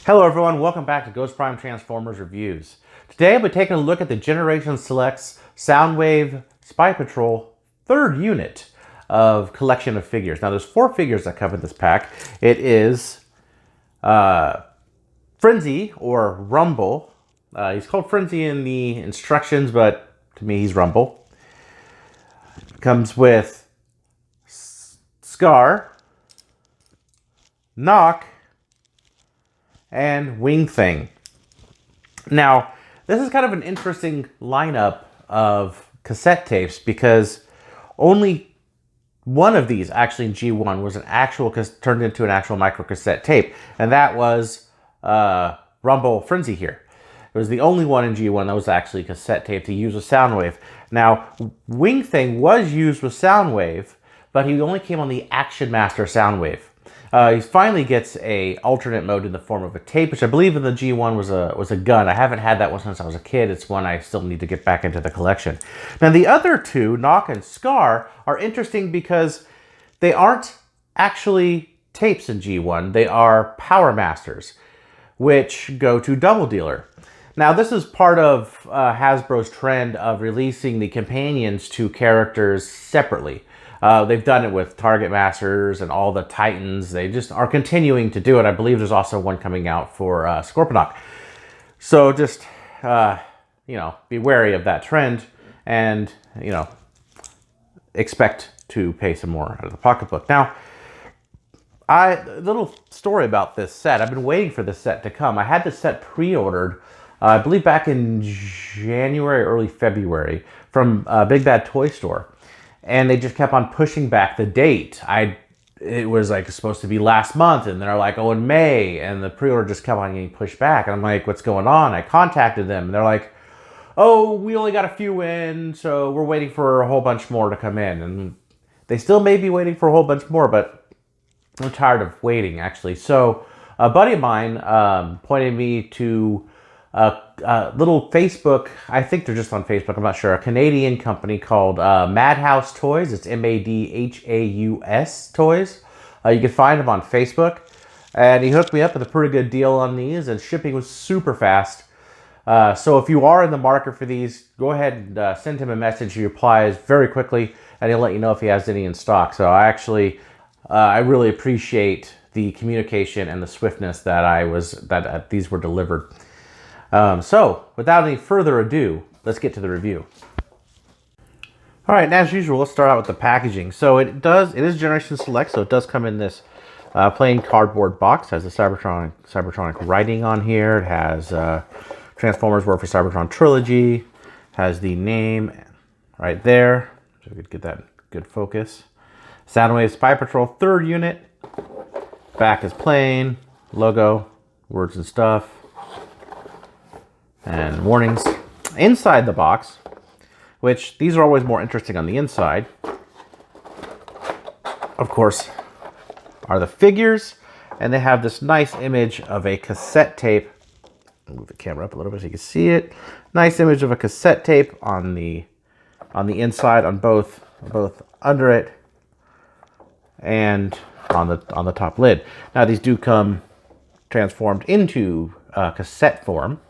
Hello everyone, welcome back to Ghost Prime Transformers Reviews. Today I'll be taking a look at the Generations Select Soundwave Spy Patrol 3rd unit of collection of figures. Now there's 4 figures that come in this pack. It is Frenzy, or Rumble. He's called Frenzy in the instructions, but to me he's Rumble. Comes with Skar, Knok, and Wingthing. Now, this is kind of an interesting lineup of cassette tapes because only one of these, actually in G1, was turned into an actual micro cassette tape, and that was Rumble Frenzy here. It was the only one in G1 that was actually cassette tape to use with Soundwave. Now, Wingthing was used with Soundwave, but he only came on the Action Master Soundwave. He finally gets a alternate mode in the form of a tape, which I believe in the G1 was a gun. I haven't had that one since I was a kid. It's one I still need to get back into the collection. Now the other two, Knok and Skar, are interesting because they aren't actually tapes in G1. They are Power Masters, which go to Double Dealer. Now this is part of Hasbro's trend of releasing the companions to characters separately. They've done it with Target Masters and all the Titans. They just are continuing to do it. I believe there's also one coming out for Scorponok. So just, be wary of that trend and, expect to pay some more out of the pocketbook. Now, a little story about this set. I've been waiting for this set to come. I had this set pre-ordered, I believe back in January, early February, from Big Bad Toy Store. And they just kept on pushing back the date. It was like supposed to be last month, and they're like, oh, in May, and the pre-order just kept on getting pushed back. And I'm like, what's going on? I contacted them, and they're like, oh, we only got a few in, so we're waiting for a whole bunch more to come in. And they still may be waiting for a whole bunch more, but I'm tired of waiting, actually. So a buddy of mine pointed me to a little Facebook, I think they're just on Facebook, I'm not sure, a Canadian company called Madhouse Toys. It's Madhaus Toys. You can find them on Facebook. And he hooked me up with a pretty good deal on these, and shipping was super fast. So if you are in the market for these, go ahead and send him a message. He replies very quickly, and he'll let you know if he has any in stock. So I really appreciate the communication and the swiftness that these were delivered. So, without any further ado, let's get to the review. Alright, and as usual, let's start out with the packaging. So it is Generation Select, so it does come in this plain cardboard box. It has the Cybertronic writing on here. It has Transformers War for Cybertron Trilogy. Has the name right there, so we could get that good focus. Soundwave Spy Patrol 3rd unit. Back is plain, logo, words and stuff. And warnings inside the box, which these are always more interesting on the inside, of course, are the figures, and they have this nice image of a cassette tape. I'll move the camera up a little bit so you can see it. Nice image of a cassette tape on the inside, on both under it and on the top lid. Now these do come transformed into cassette form.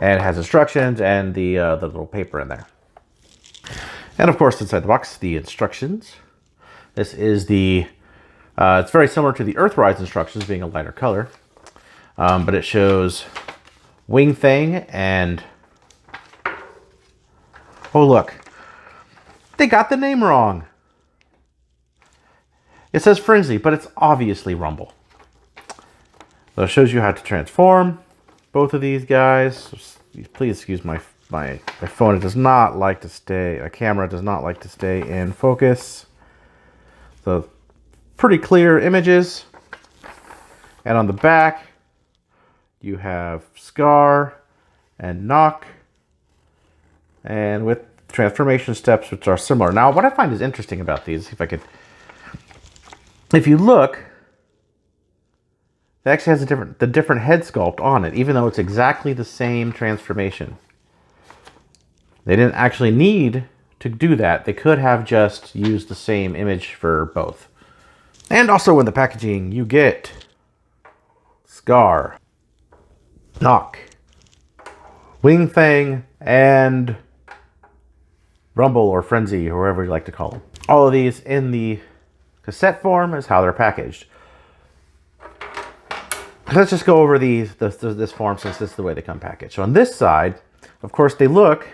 And it has instructions and the little paper in there. And of course, inside the box, the instructions. This is it's very similar to the Earthrise instructions, being a lighter color. But it shows Wingthing and... Oh, look. They got the name wrong. It says Frenzy, but it's obviously Rumble. So it shows you how to transform both of these guys. Please excuse my phone. It does not like to stay, a camera does not like to stay in focus. So pretty clear images. And on the back, you have Skar and Knok, and with transformation steps, which are similar. Now, what I find is interesting about these, if you look, it actually has the different head sculpt on it, even though it's exactly the same transformation. They didn't actually need to do that. They could have just used the same image for both. And also in the packaging, you get Skar, Knok, Wingthing, and Rumble or Frenzy, or whatever you like to call them. All of these in the cassette form is how they're packaged. Let's just go over this form since this is the way they come packaged. So on this side, of course, they look,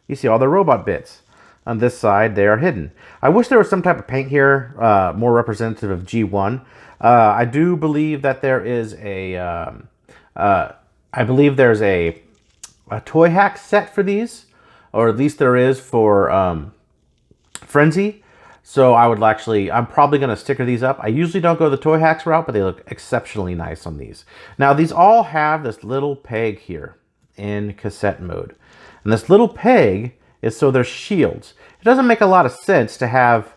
you see all the robot bits. On this side, they are hidden. I wish there was some type of paint here, more representative of G1. I do believe that there is a, I believe there's a toy hack set for these, or at least there is for Frenzy. So I would actually, I'm probably going to sticker these up. I usually don't go the toy hacks route, but they look exceptionally nice on these. Now these all have this little peg here in cassette mode. And this little peg is so they're shields. It doesn't make a lot of sense to have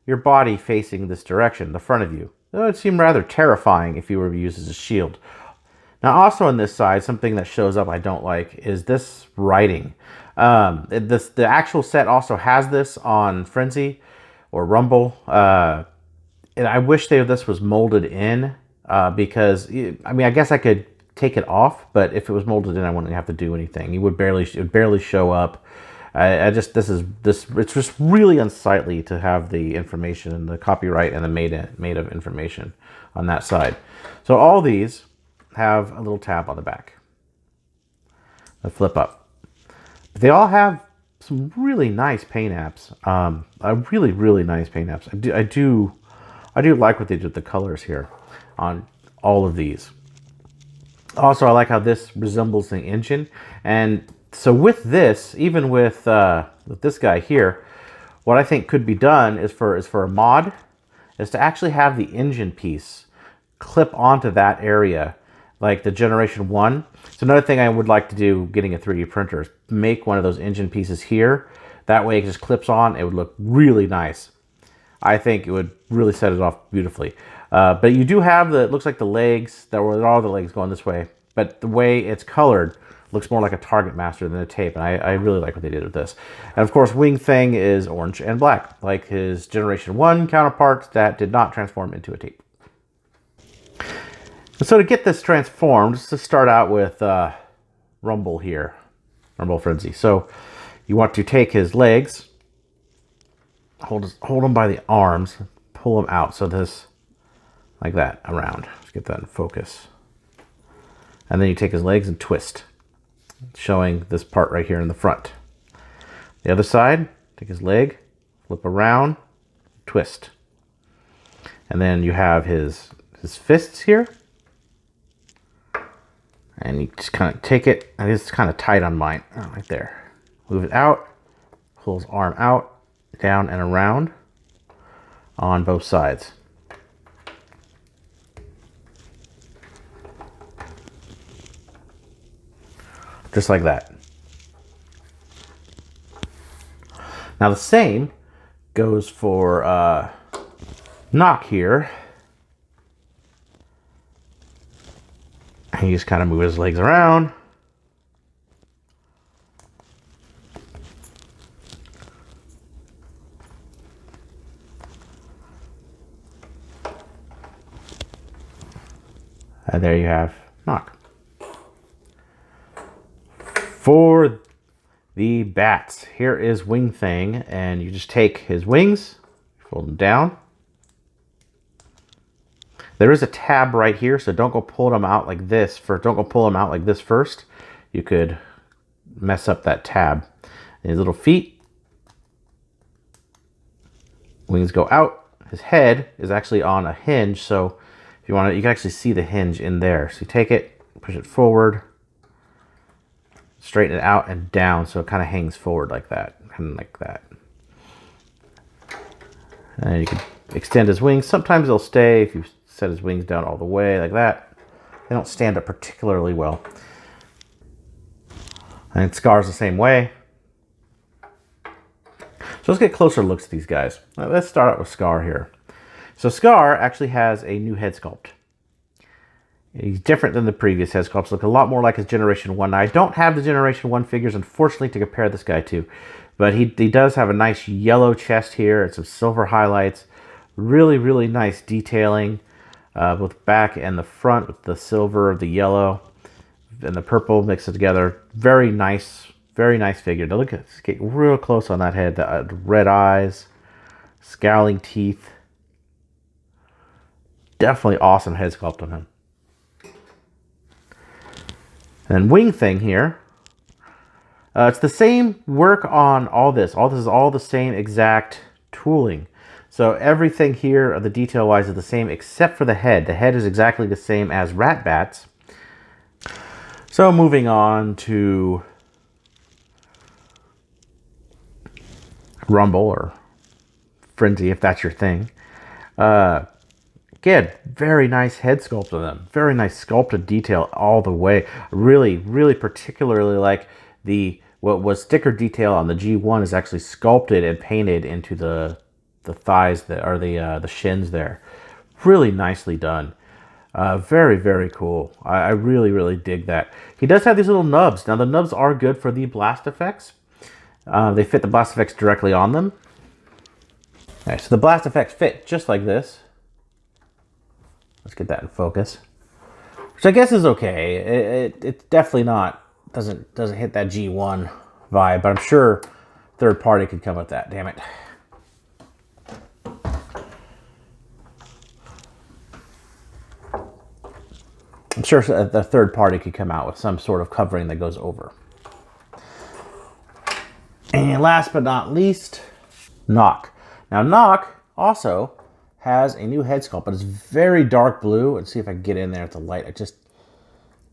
your body facing this direction, the front of you. It would seem rather terrifying if you were used as a shield. Now also on this side, something that shows up I don't like is this writing. The actual set also has this on Frenzy or Rumble. And I wish this was molded in because, I mean, I guess I could take it off, but if it was molded in, I wouldn't have to do anything. It would barely show up. It's just really unsightly to have the information and the copyright and the made of information on that side. So all these have a little tab on the back. They flip up. But they all have some really nice paint apps. Really nice paint apps. I do like what they did with the colors here on all of these. Also, I like how this resembles the engine. And so with this, even with this guy here, what I think could be done is for a mod is to actually have the engine piece clip onto that area, like the Generation 1. So another thing I would like to do getting a 3D printer is make one of those engine pieces here. That way it just clips on. It would look really nice. I think it would really set it off beautifully. But you do have it looks like the legs, all the legs going this way, but the way it's colored looks more like a Target Master than a tape, and I really like what they did with this. And of course, Wingthing is orange and black, like his Generation 1 counterparts that did not transform into a tape. And so to get this transformed, just to start out with Rumble here, Rumble Frenzy. So you want to take his legs, hold him by the arms, pull him out. So this, like that, around. Let's get that in focus. And then you take his legs and twist, showing this part right here in the front. The other side, take his leg, flip around, twist. And then you have his fists here. And you just kind of take it, and it's kind of tight on mine, right there. Move it out, pull his arm out, down and around on both sides. Just like that. Now the same goes for Knok here. And you just kind of move his legs around. And there you have Knok. For the bats, here is Wingthing, and you just take his wings, fold them down. There is a tab right here, so don't go pull them out like this. Don't go pull them out like this first. You could mess up that tab. And his little feet, wings go out. His head is actually on a hinge, so if you want to, you can actually see the hinge in there. So you take it, push it forward, straighten it out and down, so it kind of hangs forward like that, kind of like that. And you can extend his wings. Sometimes they'll stay if you set his wings down all the way like that. They don't stand up particularly well. And Skar's the same way. So let's get closer looks at these guys. Now, let's start out with Skar here. So Skar actually has a new head sculpt. He's different than the previous head sculpts. Look a lot more like his Generation 1. Now, I don't have the Generation 1 figures, unfortunately, to compare this guy to. But he does have a nice yellow chest here and some silver highlights. Really, really nice detailing. both back and the front with the silver, the yellow, and the purple mixed together. Very nice figure. Now look at, get real close on that head. The red eyes, scowling teeth. Definitely awesome head sculpt on him. And Wingthing here. It's the same work on all this. All this is all the same exact tooling. So everything here, the detail-wise, is the same except for the head. The head is exactly the same as Ratbat's. So moving on to Rumble or Frenzy, if that's your thing. Again, very nice head sculpt on them. Very nice sculpted detail all the way. Really particularly like what was sticker detail on the G1 is actually sculpted and painted into the thighs that are the shins there. Really nicely done. Very cool. I really dig that. He does have these little nubs. Now the nubs are good for the blast effects. They fit the blast effects directly on them. Okay, so the blast effects fit just like this. Let's get that in focus. Which I guess is okay. It's definitely not, doesn't hit that G1 vibe, but I'm sure third party could come with that, damn it. I'm sure the third party could come out with some sort of covering that goes over. And last but not least, Knok. Now Knok also has a new head sculpt, but it's very dark blue. Let's see if I can get in there with the light. It's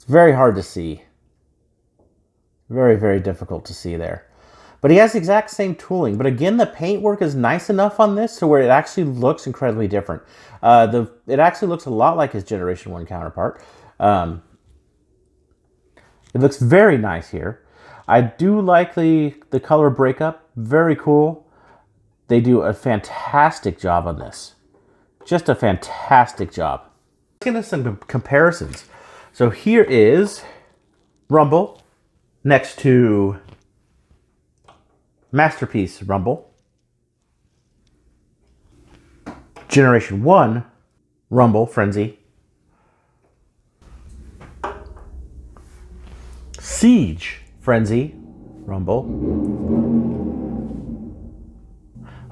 very hard to see. Very difficult to see there. But he has the exact same tooling. But again, the paint work is nice enough on this to where it actually looks incredibly different. It actually looks a lot like his Generation 1 counterpart. It looks very nice here. I do like the color breakup. Very cool. They do a fantastic job on this. Just a fantastic job. Let's get into some comparisons. So here is Rumble next to Masterpiece Rumble. Generation 1 Rumble Frenzy. Siege Frenzy Rumble.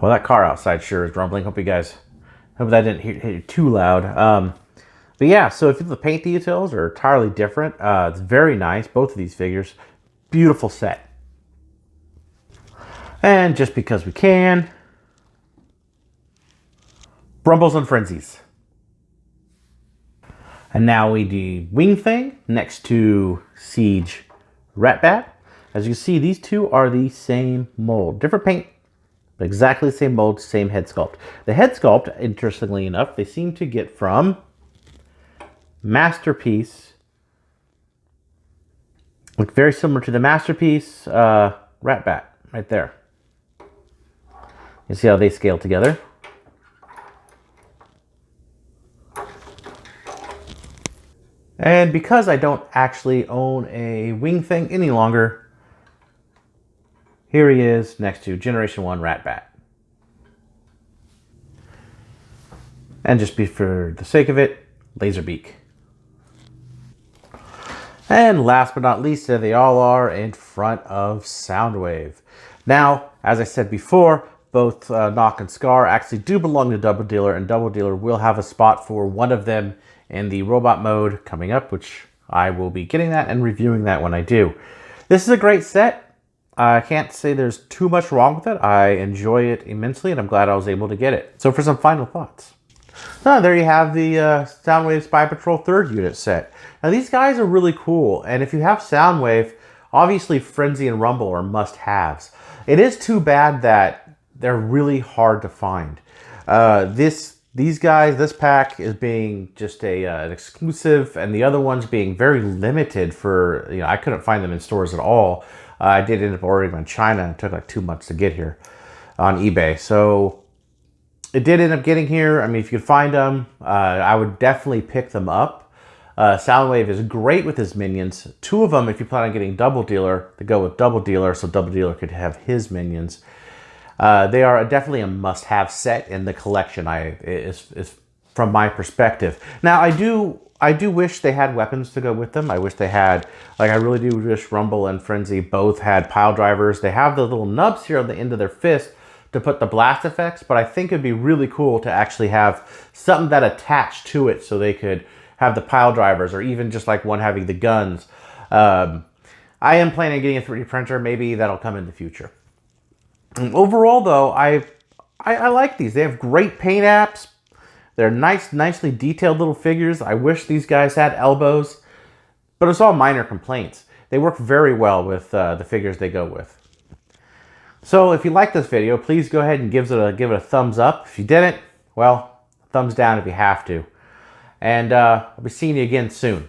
Well, that car outside sure is rumbling. Hope that didn't hit you too loud. But yeah, so if the paint details are entirely different, it's very nice. Both of these figures, beautiful set. And just because we can, Rumbles and Frenzies. And now we do Wingthing next to Siege Ratbat. As you can see, these two are the same mold. Different paint, but exactly the same mold, same head sculpt. The head sculpt, interestingly enough, they seem to get from Masterpiece. Look very similar to the Masterpiece Ratbat right there. You see how they scale together. And because I don't actually own a Wingthing any longer, here he is next to Generation 1 Ratbat. And just for the sake of it, Laserbeak. And last but not least, there they all are in front of Soundwave. Now, as I said before, both Knok and Skar actually do belong to Double Dealer, and Double Dealer will have a spot for one of them in the robot mode coming up, which I will be getting that and reviewing that when I do. This is a great set. I can't say there's too much wrong with it. I enjoy it immensely, and I'm glad I was able to get it. So for some final thoughts. There you have the Soundwave Spy Patrol 3rd unit set. Now these guys are really cool, and if you have Soundwave, obviously Frenzy and Rumble are must-haves. It is too bad that they're really hard to find. These guys, this pack is being just an exclusive, and the other ones being very limited for, I couldn't find them in stores at all. I did end up ordering them in China. It took like 2 months to get here on eBay. So it did end up getting here. I mean, if you could find them, I would definitely pick them up. Soundwave is great with his minions. 2 of them, if you plan on getting Double Dealer, to go with Double Dealer so Double Dealer could have his minions. They are definitely a must-have set in the collection. As from my perspective. Now, I do wish they had weapons to go with them. I wish they had, like, I really do wish Rumble and Frenzy both had pile drivers. They have the little nubs here on the end of their fist to put the blast effects, but I think it'd be really cool to actually have something that attached to it so they could have the pile drivers, or even just like one having the guns. I am planning on getting a 3D printer. Maybe that'll come in the future. Overall, though, I like these. They have great paint apps. They're nicely detailed little figures. I wish these guys had elbows, but it's all minor complaints. They work very well with the figures they go with. So if you like this video, please go ahead and give it a thumbs up. If you didn't, well, thumbs down if you have to. And I'll be seeing you again soon.